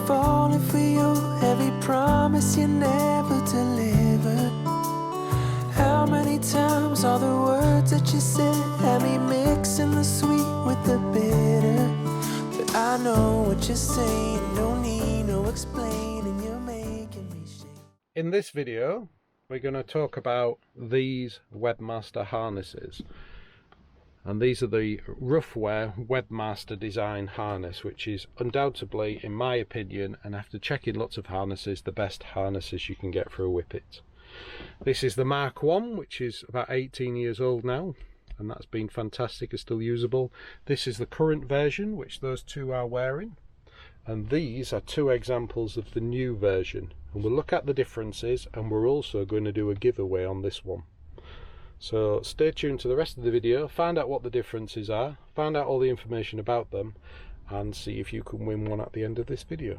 falling for you, every promise you never delivered. How many times all the words that you said had me mixing the sweet with the bitter? But I know what you're saying, don't need no explaining, you're making me shake. In this video, we're going to talk about these Webmaster harnesses. And these are the Ruffwear Webmaster Design Harness, which is undoubtedly, in my opinion, and after checking lots of harnesses, the best harnesses you can get for a Whippet. This is the Mark 1, which is about 18 years old now, and that's been fantastic, it's still usable. This is the current version, which those two are wearing. And these are two examples of the new version. And we'll look at the differences, and we're also going to do a giveaway on this one. So stay tuned to the rest of the video, find out what the differences are, find out all the information about them, and see if you can win one at the end of this video.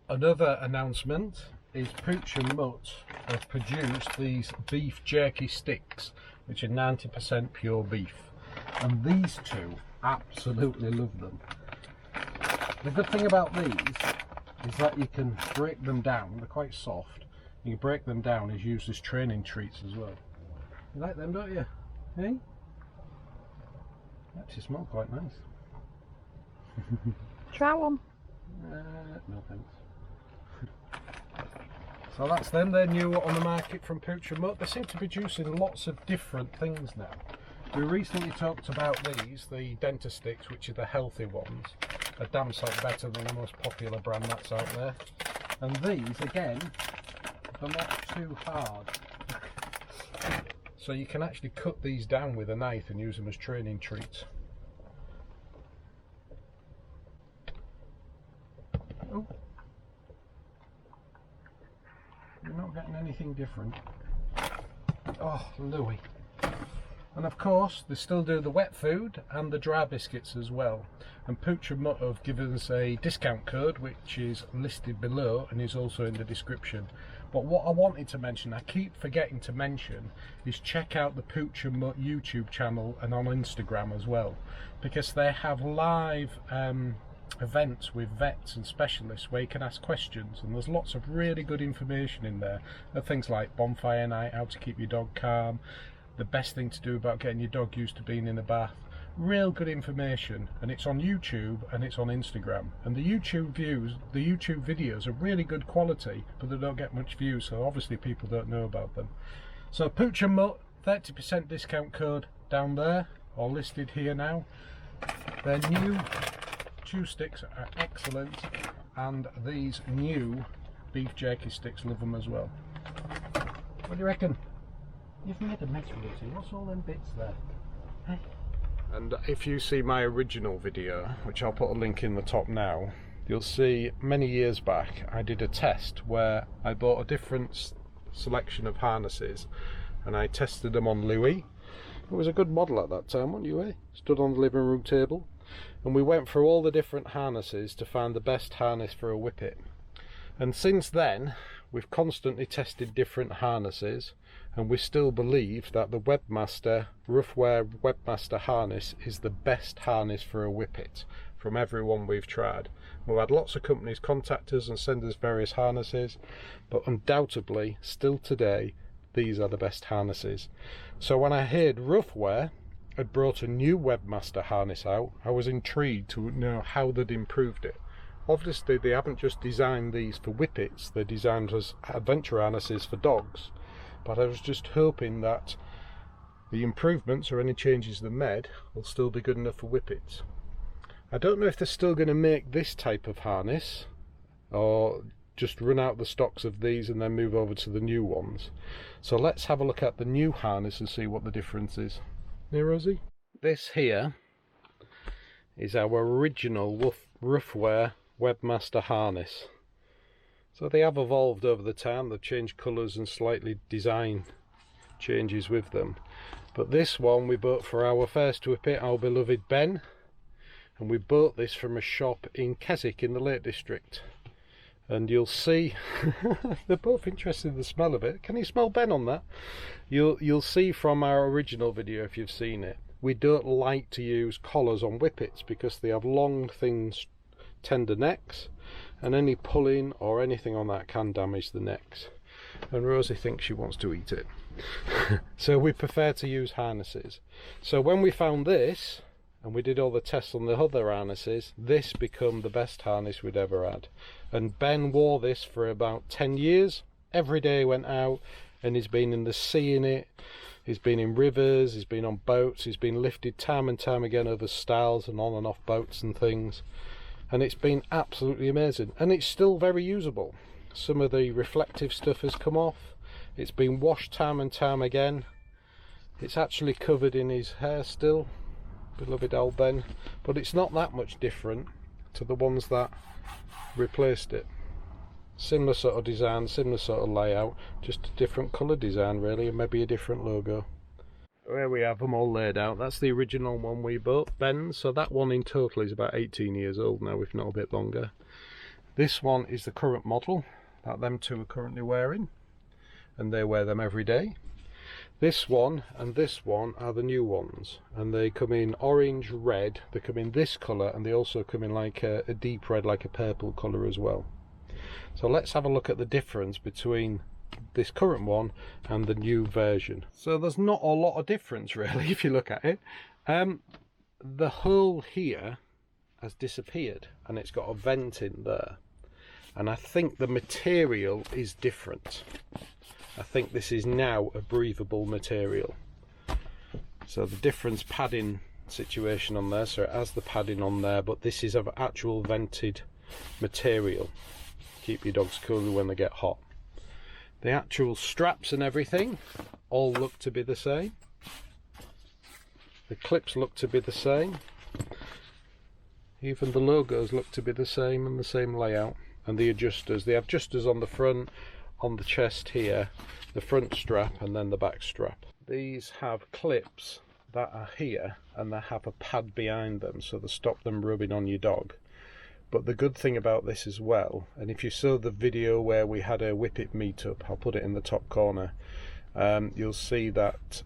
Another announcement is Pooch Mutt have produced these beef jerky sticks, which are 90% pure beef. And these two absolutely love them. The good thing about these is that you can break them down, they're quite soft. You can break them down and use as training treats as well. You like them, don't you? Hey? They actually smell quite nice. Try one. No thanks. So that's them, they're new on the market from Pooch Mutt. They seem to be producing lots of different things now. We recently talked about these, the dentist sticks, which are the healthy ones. A damn sight better than the most popular brand that's out there. And these, again, they're not too hard. So you can actually cut these down with a knife and use them as training treats. Oh, you're not getting anything different. Oh, Louis. And of course, they still do the wet food and the dry biscuits as well. And Pooch Mutt have given us a discount code, which is listed below and is also in the description. But what I wanted to mention, I keep forgetting to mention, is check out the Pooch Mutt YouTube channel and on Instagram as well, because they have live events with vets and specialists where you can ask questions, and there's lots of really good information in there. There are things like bonfire night, how to keep your dog calm, the best thing to do about getting your dog used to being in a bath. Real good information, and it's on YouTube and it's on Instagram. And the YouTube videos are really good quality, but they don't get much views, so obviously people don't know about them. So Pooch Mutt, 30% discount code down there, or listed here now. Their new chew sticks are excellent, and these new beef jerky sticks, love them as well. What do you reckon? You've made a mess with it, see? What's all them bits there? Hey? And if you see my original video, which I'll put a link in the top now, you'll see many years back I did a test where I bought a different selection of harnesses and I tested them on Louis. It was a good model at that time, wasn't you, eh? Stood on the living room table, and we went through all the different harnesses to find the best harness for a Whippet. And since then we've constantly tested different harnesses, and we still believe that the Ruffwear Webmaster Harness is the best harness for a Whippet from everyone we've tried. We've had lots of companies contact us and send us various harnesses, but undoubtedly, still today, these are the best harnesses. So when I heard Ruffwear had brought a new Webmaster harness out, I was intrigued to know how they'd improved it. Obviously they haven't just designed these for Whippets, they're designed as adventure harnesses for dogs. But I was just hoping that the improvements or any changes they made will still be good enough for Whippets. I don't know if they're still going to make this type of harness, or just run out the stocks of these and then move over to the new ones. So let's have a look at the new harness and see what the difference is. Hey, Rosie? This here is our original Ruffwear Webmaster Harness. So they have evolved over the time, they've changed colours and slightly design changes with them. But this one we bought for our first Whippet, our beloved Ben, and we bought this from a shop in Keswick in the Lake District. And you'll see, they're both interested in the smell of it. Can you smell Ben on that? You'll see from our original video, if you've seen it, we don't like to use collars on Whippets because they have long, thin, tender necks, and any pulling or anything on that can damage the necks, and Rosie thinks she wants to eat it. So we prefer to use harnesses. So when we found this and we did all the tests on the other harnesses, this became the best harness we'd ever had. And Ben wore this for about 10 years. Every day he went out, and he's been in the sea in it, he's been in rivers, he's been on boats, he's been lifted time and time again over stiles and on and off boats and things, and it's been absolutely amazing. And it's still very usable. Some of the reflective stuff has come off, it's been washed time and time again, it's actually covered in his hair still, beloved old Ben, but it's not that much different to the ones that replaced it. Similar sort of design, similar sort of layout, just a different colour design really, and maybe a different logo. There we have them all laid out. That's the original one we bought, Ben's. So that one in total is about 18 years old now, if not a bit longer. This one is the current model that them two are currently wearing, and they wear them every day. This one and this one are the new ones, and they come in orange, red, they come in this colour, and they also come in like a deep red, like a purple colour as well. So let's have a look at the difference between this current one and the new version. So there's not a lot of difference really if you look at it. The hole here has disappeared and it's got a vent in there, and I think the material is different. I think this is now a breathable material. So the difference padding situation on there, so it has the padding on there, but this is of actual vented material. Keep your dogs cool when they get hot. The actual straps and everything all look to be the same. The clips look to be the same. Even the logos look to be the same and the same layout. And the adjusters on the front, on the chest here, the front strap and then the back strap. These have clips that are here and they have a pad behind them so they stop them rubbing on your dog. But the good thing about this as well, and if you saw the video where we had a Whippet meetup, I'll put it in the top corner, you'll see that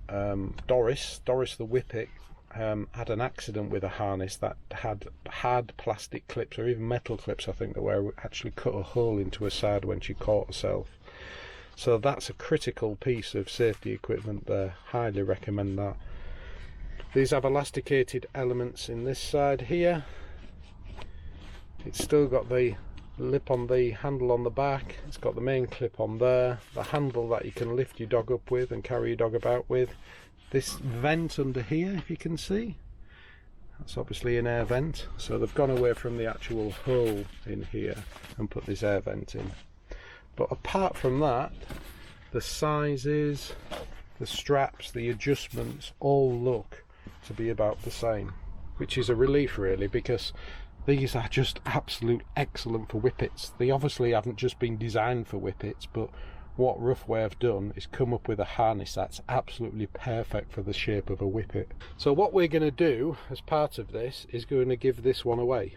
Doris the Whippet had an accident with a harness that had hard plastic clips, or even metal clips I think, that were actually cut a hole into her side when she caught herself. So that's a critical piece of safety equipment there. Highly recommend that. These have elasticated elements in this side here. It's still got the lip on the handle on the back, it's got the main clip on there, the handle that you can lift your dog up with and carry your dog about with. This vent under here, if you can see, that's obviously an air vent, so they've gone away from the actual hole in here and put this air vent in. But apart from that, the sizes, the straps, the adjustments all look to be about the same, which is a relief really, because these are just absolute excellent for Whippets. They obviously haven't just been designed for Whippets, but what Ruffwear have done is come up with a harness that's absolutely perfect for the shape of a Whippet. So what we're going to do as part of this is going to give this one away.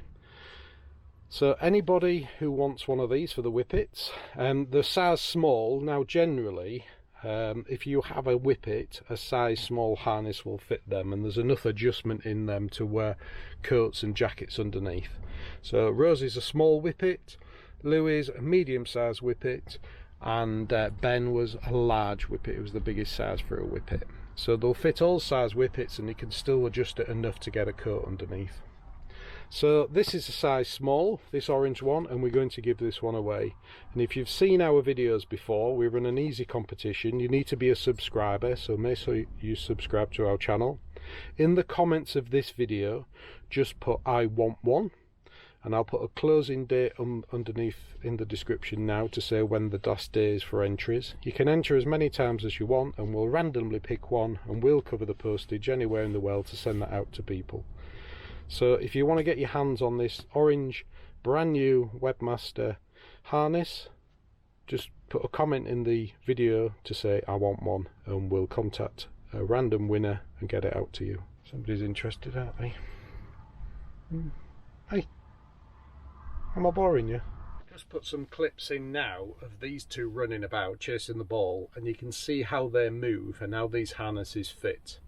So anybody who wants one of these for the Whippets, the size small, now generally if you have a Whippet, a size small harness will fit them, and there's enough adjustment in them to wear coats and jackets underneath. So Rosie's a small Whippet, Louis a medium sized Whippet, and Ben was a large Whippet. It was the biggest size for a Whippet. So they'll fit all size Whippets, and you can still adjust it enough to get a coat underneath. So this is a size small, this orange one, and we're going to give this one away. And if you've seen our videos before, we run an easy competition. You need to be a subscriber, so make sure you subscribe to our channel. In the comments of this video, just put "I want one," and I'll put a closing date underneath in the description now to say when the last day is for entries. You can enter as many times as you want, and we'll randomly pick one, and we'll cover the postage anywhere in the world to send that out to people. So if you want to get your hands on this orange brand new Webmaster harness, just put a comment in the video to say "I want one," and we'll contact a random winner and get it out to you. Somebody's interested, aren't they? Hey, am I boring you? Just put some clips in now of these two running about chasing the ball, and you can see how they move and how these harnesses fit.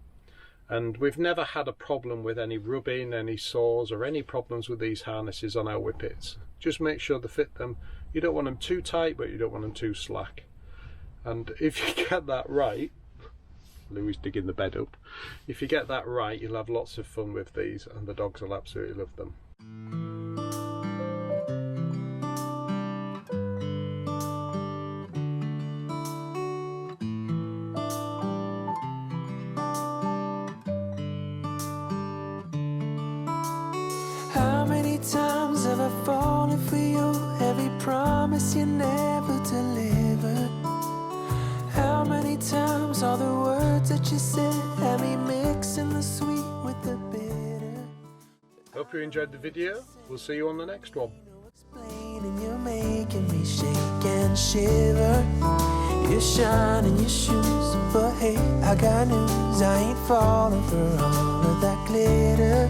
And we've never had a problem with any rubbing, any sores, or any problems with these harnesses on our Whippets. Just make sure to fit them. You don't want them too tight, but you don't want them too slack. And if you get that right, Louie's digging the bed up. If you get that right, you'll have lots of fun with these, and the dogs will absolutely love them. How many times have I fallen for you? Every promise you never delivered. How many times all the words that you said had me mixing the sweet with the bitter. Hope you enjoyed the video. We'll see you on the next one. Explaining, you're making me shake and shiver. You're shining your shoes, but hey, I got news. I ain't falling for all of that glitter.